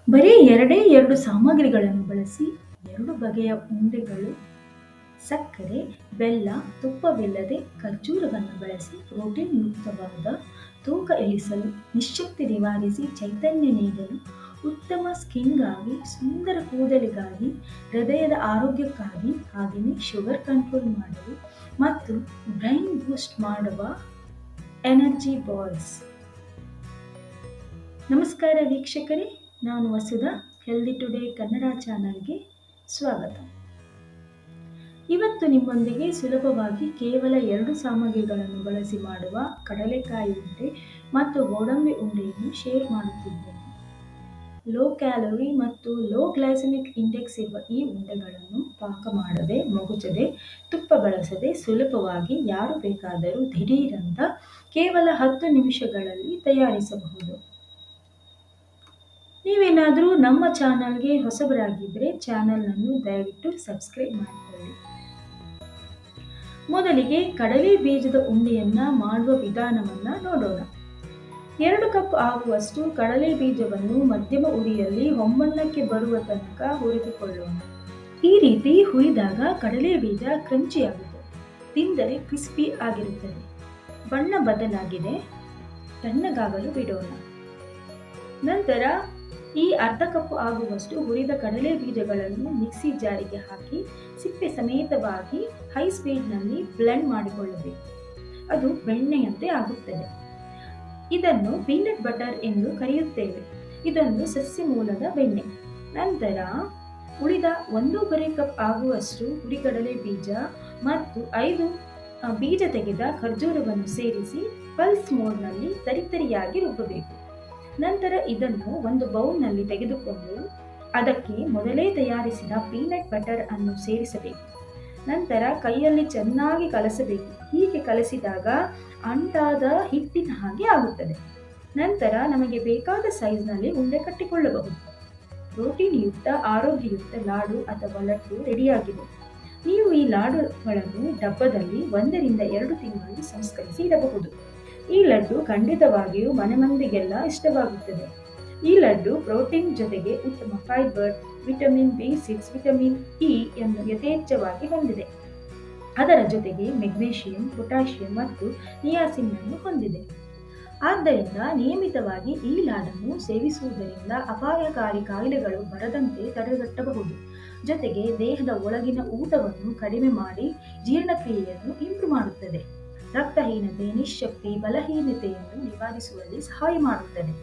ಬರೀ ಎರಡೇ ಎರಡು ಸಾಮಗ್ರಿಗಳನ್ನು ಬಳಸಿ ಎರಡು ಬಗೆಯ ಉಂಡೆಗಳು ಸಕ್ಕರೆ, ಬೆಲ್ಲ, ತುಪ್ಪವಿಲ್ಲದೆ ಖರ್ಜೂರವನ್ನು ಬಳಸಿ ಪ್ರೋಟೀನ್ ಯುಕ್ತವಾದ ತೂಕ ಇಳಿಸಲು, ನಿಶ್ಶಕ್ತಿ ನಿವಾರಿಸಿ ಚೈತನ್ಯ ನೀಡಲು, ಉತ್ತಮ ಸ್ಕಿನ್ಗಾಗಿ, ಸುಂದರ ಕೂದಲಿಗಾಗಿ, ಹೃದಯದ ಆರೋಗ್ಯಕ್ಕಾಗಿ, ಹಾಗೆಯೇ ಶುಗರ್ ಕಂಟ್ರೋಲ್ ಮಾಡಲು ಮತ್ತು ಬ್ರೈನ್ ಬೂಸ್ಟ್ ಮಾಡುವ ಎನರ್ಜಿ ಬಾಲ್ಸ್. ನಮಸ್ಕಾರ ವೀಕ್ಷಕರೇ, ನಾನು ವಸುಧಾ. ಹೆಲ್ದಿ ಟುಡೇ ಕನ್ನಡ ಚಾನಲ್ಗೆ ಸ್ವಾಗತ. ಇವತ್ತು ನಿಮ್ಮೊಂದಿಗೆ ಸುಲಭವಾಗಿ ಕೇವಲ ಎರಡು ಸಾಮಗ್ರಿಗಳನ್ನು ಬಳಸಿ ಮಾಡುವ ಕಡಲೆಕಾಯಿ ಉಂಡೆ ಮತ್ತು ಗೋಡಂಬಿ ಉಂಡೆಯನ್ನು ಶೇರ್ ಮಾಡುತ್ತಿದ್ದೇನೆ. ಲೋ ಕ್ಯಾಲೋರಿ ಮತ್ತು ಲೋ ಗ್ಲೈಸೆಮಿಕ್ ಇಂಡೆಕ್ಸ್ ಇರುವ ಈ ಉಂಡೆಗಳನ್ನು ಪಾಕ ಮಾಡದೆ, ಮಗುಚದೆ, ತುಪ್ಪ ಬಳಸದೆ ಸುಲಭವಾಗಿ ಯಾರು ಬೇಕಾದರೂ ದಿಢೀರಂತ ಕೇವಲ 10 ನಿಮಿಷಗಳಲ್ಲಿ ತಯಾರಿಸಬಹುದು. ನೀವೇನಾದರೂ ನಮ್ಮ ಚಾನಲ್ಗೆ ಹೊಸಬರಾಗಿದ್ದರೆ ಚಾನಲನ್ನು ದಯವಿಟ್ಟು ಸಬ್ಸ್ಕ್ರೈಬ್ ಮಾಡಿಕೊಳ್ಳಿ. ಮೊದಲಿಗೆ ಕಡಲೆ ಬೀಜದ ಉಂಡೆಯನ್ನು ಮಾಡುವ ವಿಧಾನವನ್ನು ನೋಡೋಣ. 2 ಕಪ್ ಆಗುವಷ್ಟು ಕಡಲೆ ಬೀಜವನ್ನು ಮಧ್ಯಮ ಉರಿಯಲ್ಲಿ ಹೊಂಬಣ್ಣಕ್ಕೆ ಬರುವ ತನಕ ಹುರಿದುಕೊಳ್ಳೋಣ. ಈ ರೀತಿ ಹುರಿದಾಗ ಕಡಲೆ ಬೀಜ ಕ್ರಂಚಿಯಾಗುತ್ತದೆ, ತಿಂದರೆ ಕ್ರಿಸ್ಪಿ ಆಗಿರುತ್ತದೆ. ಬಣ್ಣ ಬದಲಾಗಿದೆ, ತಣ್ಣಗಾಗಲು ಬಿಡೋಣ. ನಂತರ ಈ ಅರ್ಧ ಕಪ್ ಆಗುವಷ್ಟು ಹುರಿದ ಕಡಲೆ ಬೀಜಗಳನ್ನು ಮಿಕ್ಸಿ ಜಾರಿಗೆ ಹಾಕಿ ಸಿಪ್ಪೆ ಸಮೇತವಾಗಿ ಹೈ ಸ್ಪೀಡ್ನಲ್ಲಿ ಬ್ಲೆಂಡ್ ಮಾಡಿಕೊಳ್ಳಬೇಕು. ಅದು ಬೆಣ್ಣೆಯಂತೆ ಆಗುತ್ತದೆ. ಇದನ್ನು ಪೀನಟ್ ಬಟರ್ ಎಂದು ಕರೆಯುತ್ತೇವೆ. ಇದೊಂದು ಸಸ್ಯ ಮೂಲದ ಬೆಣ್ಣೆ. ನಂತರ ಉಳಿದ 1.5 ಕಪ್ ಆಗುವಷ್ಟು ಹುರಿಗಡಲೆ ಬೀಜ ಮತ್ತು 5 ಬೀಜ ತೆಗೆದ ಖರ್ಜೂರವನ್ನು ಸೇರಿಸಿ ಪಲ್ಸ್ ಮೋಡ್ನಲ್ಲಿ ತರಿತರಿಯಾಗಿ ರುಬ್ಬಬೇಕು. ನಂತರ ಇದನ್ನು ಒಂದು ಬೌಲ್ನಲ್ಲಿ ತೆಗೆದುಕೊಂಡು ಅದಕ್ಕೆ ಮೊದಲೇ ತಯಾರಿಸಿದ ಪೀನಟ್ ಬಟರ್ ಅನ್ನು ಸೇರಿಸಬೇಕು. ನಂತರ ಕೈಯಲ್ಲಿ ಚೆನ್ನಾಗಿ ಕಲಸಬೇಕು. ಹೀಗೆ ಕಲಸಿದಾಗ ಅಂಟಾದ ಹಿಟ್ಟಿನ ಹಾಗೆ ಆಗುತ್ತದೆ. ನಂತರ ನಮಗೆ ಬೇಕಾದ ಸೈಜ್ನಲ್ಲಿ ಉಂಡೆ ಕಟ್ಟಿಕೊಳ್ಳಬಹುದು. ಪ್ರೋಟೀನ್ ಯುಕ್ತ ಆರೋಗ್ಯಯುಕ್ತ ಲಾಡು ಅಥವಾ ಲಡ್ಡು ರೆಡಿಯಾಗಿದೆ. ನೀವು ಈ ಲಾಡುಗಳನ್ನು ಡಬ್ಬದಲ್ಲಿ 1 ರಿಂದ 2 ತಿಂಗಳು ಸಂಸ್ಕರಿಸಿ ಇಡಬಹುದು. ಈ ಲಡ್ಡು ಖಂಡಿತವಾಗಿಯೂ ಮನೆಮಂದಿಗೆಲ್ಲ ಇಷ್ಟವಾಗುತ್ತದೆ. ಈ ಲಡ್ಡು ಪ್ರೋಟೀನ್ ಜೊತೆಗೆ ಉತ್ತಮ fibre, vitamin B6, vitamin E ಯನ್ನು ಯಥೇಚ್ಛವಾಗಿ ಹೊಂದಿದೆ. ಅದರ ಜೊತೆಗೆ ಮೆಗ್ನೀಷಿಯಂ, ಪೊಟ್ಯಾಷಿಯಂ ಮತ್ತು ನಿಯಾಸಿನ್ ಅನ್ನು ಹೊಂದಿದೆ. ಆದ್ದರಿಂದ ನಿಯಮಿತವಾಗಿ ಈ ಲಾಡನ್ನು ಸೇವಿಸುವುದರಿಂದ ಅಪಾಯಕಾರಿ ಕಾಯಿಲೆಗಳು ಬರದಂತೆ ತಡೆಗಟ್ಟಬಹುದು. ಜೊತೆಗೆ ದೇಹದ ಒಳಗಿನ ಊತವನ್ನು ಕಡಿಮೆ ಮಾಡಿ ಜೀರ್ಣಕ್ರಿಯೆಯನ್ನು ಇಂಪ್ರೂವ್ ಮಾಡುತ್ತದೆ. ರಕ್ತಹೀನತೆ, ನಿಶ್ಶಕ್ತಿ, ಬಲಹೀನತೆಯನ್ನು ನಿವಾರಿಸುವಲ್ಲಿ ಸಹಾಯ ಮಾಡುತ್ತದೆ.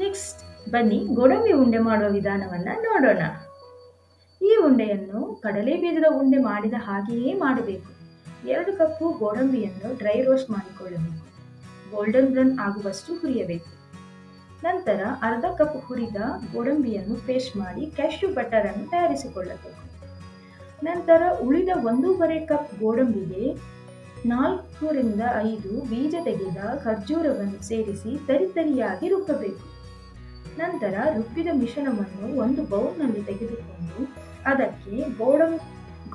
ನೆಕ್ಸ್ಟ್ ಬನ್ನಿ ಗೋಡಂಬಿ ಉಂಡೆ ಮಾಡುವ ವಿಧಾನವನ್ನು ನೋಡೋಣ. ಈ ಉಂಡೆಯನ್ನು ಕಡಲೆ ಬೀಜದ ಉಂಡೆ ಮಾಡಿದ ಹಾಗೆಯೇ ಮಾಡಬೇಕು. 2 ಕಪ್ ಗೋಡಂಬಿಯನ್ನು ಡ್ರೈ ರೋಸ್ಟ್ ಮಾಡಿಕೊಳ್ಳಬೇಕು. ಗೋಲ್ಡನ್ ಬ್ರೌನ್ ಆಗುವಷ್ಟು ಹುರಿಯಬೇಕು. ನಂತರ ಅರ್ಧ ಕಪ್ ಹುರಿದ ಗೋಡಂಬಿಯನ್ನು ಪೇಸ್ಟ್ ಮಾಡಿ ಕ್ಯಾಶ್ಯೂ ಬಟರ್ ಅನ್ನು ತಯಾರಿಸಿಕೊಳ್ಳಬೇಕು. ನಂತರ ಉಳಿದ 1.5 ಕಪ್ ಗೋಡಂಬಿಗೆ 4 ರಿಂದ 5 ಬೀಜ ತೆಗೆದ ಖರ್ಜೂರವನ್ನು ಸೇರಿಸಿ ತರಿತರಿಯಾಗಿ ರುಬ್ಬಬೇಕು. ನಂತರ ರುಬ್ಬಿದ ಮಿಶ್ರಣವನ್ನು ಒಂದು ಬೌಲ್ನಲ್ಲಿ ತೆಗೆದುಕೊಂಡು ಅದಕ್ಕೆ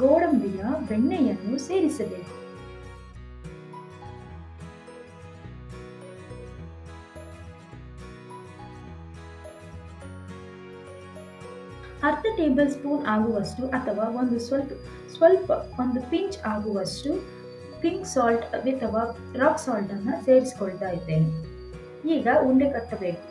ಗೋಡಂಬಿಯ ಬೆಣ್ಣೆಯನ್ನು ಸೇರಿಸಬೇಕು. ಅರ್ಧ ಟೇಬಲ್ ಸ್ಪೂನ್ ಆಗುವಷ್ಟು ಅಥವಾ ಒಂದು ಪಿಂಚ್ ಆಗುವಷ್ಟು ಪಿಂಕ್ ಸಾಲ್ಟ್ ಅಥವಾ ರಾಕ್ ಸಾಲ್ಟ್ ಅನ್ನು ಸೇರಿಸಿಕೊಳ್ತಾ ಇದ್ದೇನೆ. ಈಗ ಉಂಡೆ ಕಟ್ಟಬೇಕು.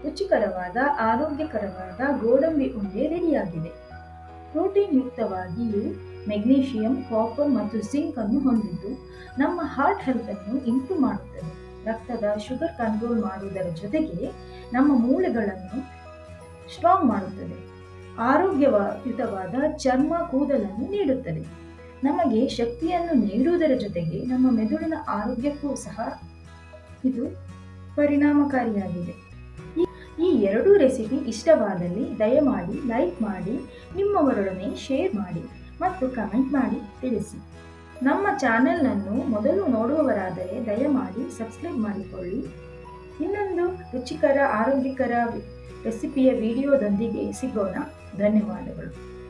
ರುಚಿಕರವಾದ ಆರೋಗ್ಯಕರವಾದ ಗೋಡಂಬಿ ಉಂಡೆ ರೆಡಿಯಾಗಿದೆ. ಪ್ರೋಟೀನ್ ಯುಕ್ತವಾಗಿಯೂ ಮೆಗ್ನೀಷಿಯಂ, ಕಾಪರ್ ಮತ್ತು ಜಿಂಕ್ ಅನ್ನು ಹೊಂದಿದ್ದು ನಮ್ಮ ಹಾರ್ಟ್ ಹೆಲ್ತ್ ಅನ್ನು ಇಂಪ್ರೂವ್ ಮಾಡುತ್ತದೆ. ರಕ್ತದ ಶುಗರ್ ಕಂಟ್ರೋಲ್ ಮಾಡುವುದರ ಜೊತೆಗೆ ನಮ್ಮ ಮೂಳೆಗಳನ್ನು ಸ್ಟ್ರಾಂಗ್ ಮಾಡುತ್ತದೆ. ಆರೋಗ್ಯಯುತವಾದ ಚರ್ಮ, ಕೂದಲನ್ನು ನೀಡುತ್ತದೆ. ನಮಗೆ ಶಕ್ತಿಯನ್ನು ನೀಡುವುದರ ಜೊತೆಗೆ ನಮ್ಮ ಮೆದುಳಿನ ಆರೋಗ್ಯಕ್ಕೂ ಸಹ ಇದು ಪರಿಣಾಮಕಾರಿಯಾಗಿದೆ. ಈ 2 ರೆಸಿಪಿ ಇಷ್ಟವಾದಲ್ಲಿ ದಯಮಾಡಿ ಲೈಕ್ ಮಾಡಿ, ನಿಮ್ಮವರೊಡನೆ ಶೇರ್ ಮಾಡಿ ಮತ್ತು ಕಮೆಂಟ್ ಮಾಡಿ ತಿಳಿಸಿ. ನಮ್ಮ ಚಾನೆಲ್ನನ್ನು ಮೊದಲು ನೋಡುವವರಾದರೆ ದಯಮಾಡಿ ಸಬ್ಸ್ಕ್ರೈಬ್ ಮಾಡಿಕೊಳ್ಳಿ. ಇನ್ನೊಂದು ರುಚಿಕರ ಆರೋಗ್ಯಕರ ರೆಸಿಪಿಯ ವಿಡಿಯೋದೊಂದಿಗೆ ಸಿಗೋಣ. ಧನ್ಯವಾದಗಳು.